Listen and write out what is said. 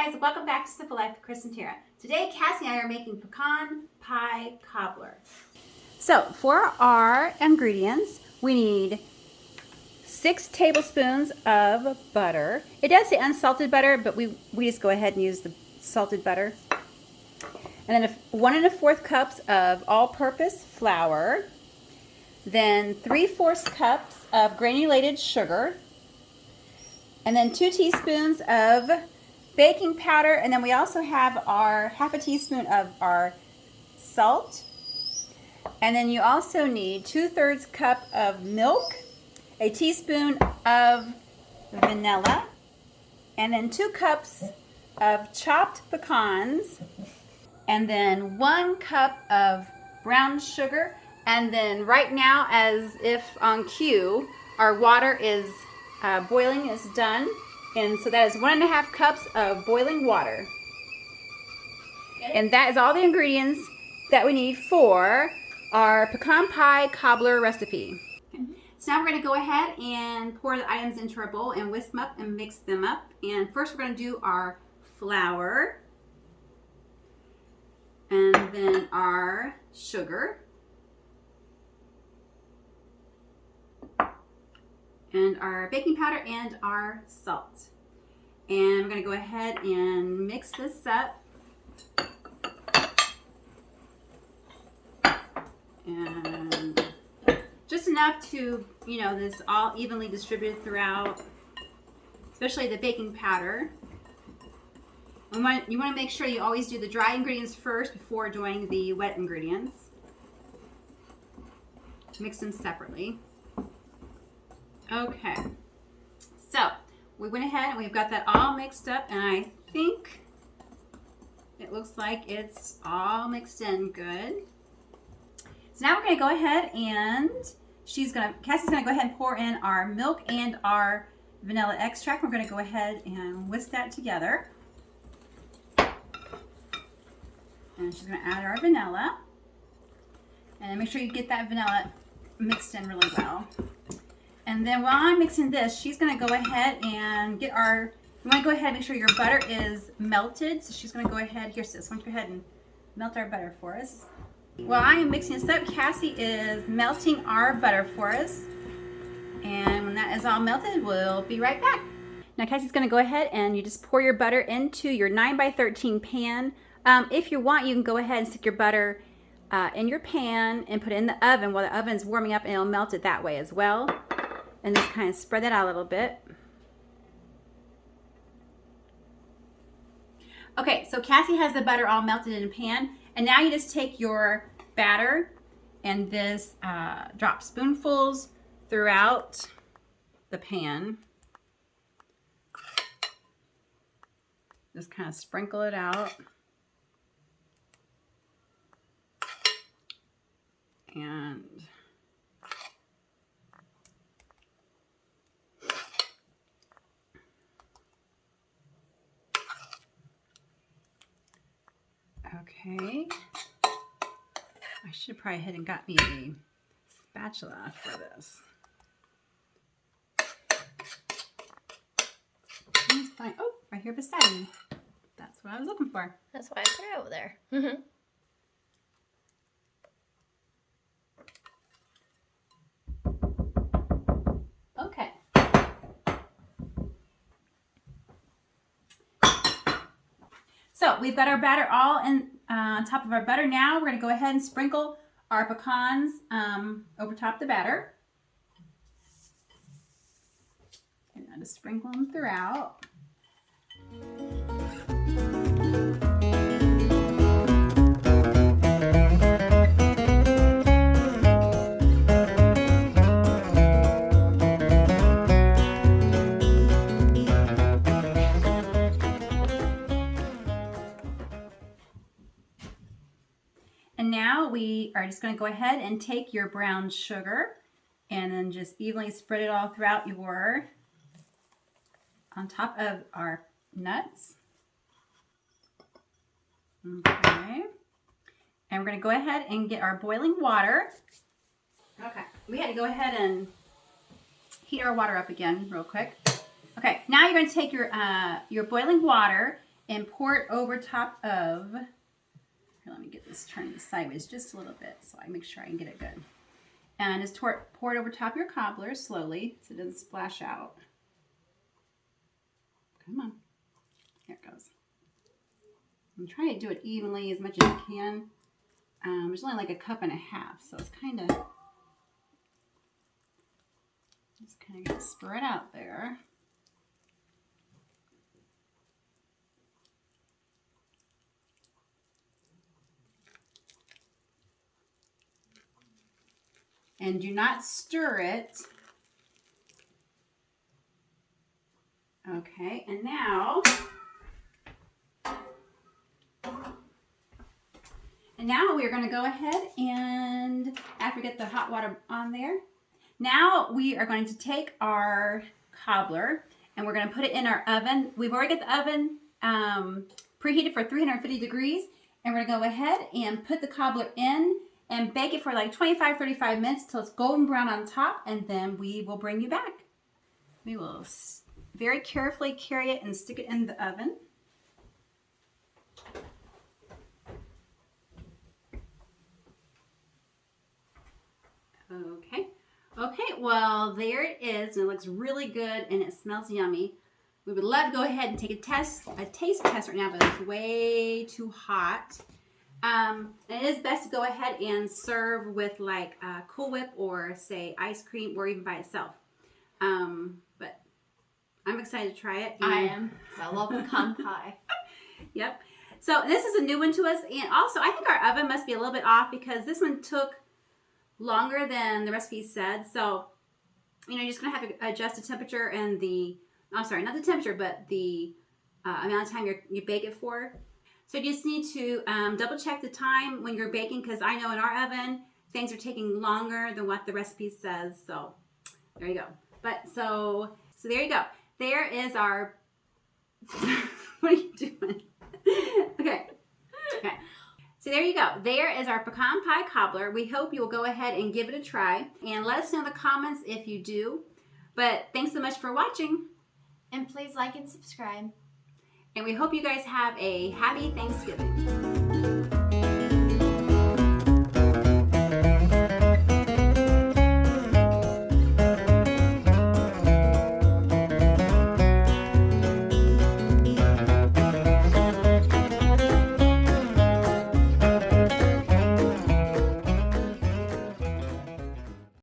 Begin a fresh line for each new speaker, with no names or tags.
guys, welcome back to Simple Life with Chris and Tara. Today, Cassie and I are making pecan pie cobbler. So, for our ingredients, we need 6 tablespoons of butter. It does say unsalted butter, but we just go ahead and use the salted butter. And then 1 1/4 cups of all-purpose flour. Then 3/4 cups of granulated sugar. And then 2 teaspoons of baking powder, and then we also have our 1/2 teaspoon of our salt. And then you also need 2/3 cup of milk, a teaspoon of vanilla, and then 2 cups of chopped pecans, and then 1 cup of brown sugar. And then right now, as if on cue, our water is boiling, is done. And so that is 1 1/2 cups of boiling water. And that is all the ingredients that we need for our pecan pie cobbler recipe. Okay. So now we're going to go ahead and pour the items into our bowl and whisk them up and mix them up. And first we're going to do our flour. And then our sugar. And our baking powder and our salt. And I'm going to go ahead and mix this up. And just enough to, this all evenly distributed throughout, especially the baking powder. You want to make sure you always do the dry ingredients first before doing the wet ingredients. Mix them separately. Okay, so we went ahead and we've got that all mixed up, and I think it looks like it's all mixed in good. So now we're going to go ahead and Cassie's going to go ahead and pour in our milk and our vanilla extract. We're going to go ahead and whisk that together. And she's going to add our vanilla. And make sure you get that vanilla mixed in really well. And then while I'm mixing this, she's going to go ahead and you want to go ahead and make sure your butter is melted. So she's going to go ahead, here sis, why don't you go ahead and melt our butter for us. While I am mixing this up, Cassie is melting our butter for us. And when that is all melted, we'll be right back. Now Cassie's going to go ahead and you just pour your butter into your 9x13 pan. If you want, you can go ahead and stick your butter in your pan and put it in the oven while the oven's warming up, and it'll melt it that way as well. And just kind of spread that out a little bit. Okay, so Cassie has the butter all melted in a pan. And now you just take your batter and this drop spoonfuls throughout the pan. Just kind of sprinkle it out. And okay, I should probably head and got me a spatula for this. Oh, right here beside me. That's what I was looking for.
That's why I put it over there. Mm-hmm.
Okay. So we've got our batter all on top of our butter. Now we're going to go ahead and sprinkle our pecans over top the batter. And now just sprinkle them throughout. And now we are just going to go ahead and take your brown sugar and then just evenly spread it all throughout on top of our nuts. Okay. And we're going to go ahead and get our boiling water. Okay. We had to go ahead and heat our water up again real quick. Okay. Now you're going to take your boiling water and pour it over top of, here, let me get this turned sideways just a little bit so I make sure I can get it good. And just pour it over top of your cobbler slowly so it doesn't splash out. Come on. Here it goes. I'm trying to do it evenly as much as you can. There's only like a cup and a half, so it's kind of just kind of spread out there. And do not stir it. Okay, and now we are going to go ahead and, after we get the hot water on there, now we are going to take our cobbler and we're going to put it in our oven. We've already got the oven preheated for 350 degrees, and we're going to go ahead and put the cobbler in and bake it for like 25-35 minutes till it's golden brown on top, and then we will bring you back. We will very carefully carry it and stick it in the oven. Okay, well, there it is, and it looks really good, and it smells yummy. We would love to go ahead and take a taste test right now, but it's way too hot. It is best to go ahead and serve with like Cool Whip or say ice cream or even by itself. But I'm excited to try it.
I am, because I love pecan pie.
Yep. So this is a new one to us, and also I think our oven must be a little bit off because this one took longer than the recipe said. So, you know, you're just going to have to adjust the temperature and the, I'm sorry, not the temperature, but the amount of time you bake it for. So you just need to double check the time when you're baking, because I know in our oven, things are taking longer than what the recipe says. So there you go. But so there you go. There is our, what are you doing? Okay. So there you go. There is our pecan pie cobbler. We hope you will go ahead and give it a try. And let us know in the comments if you do. But thanks so much for watching.
And please like and subscribe.
And we hope you guys have a happy Thanksgiving.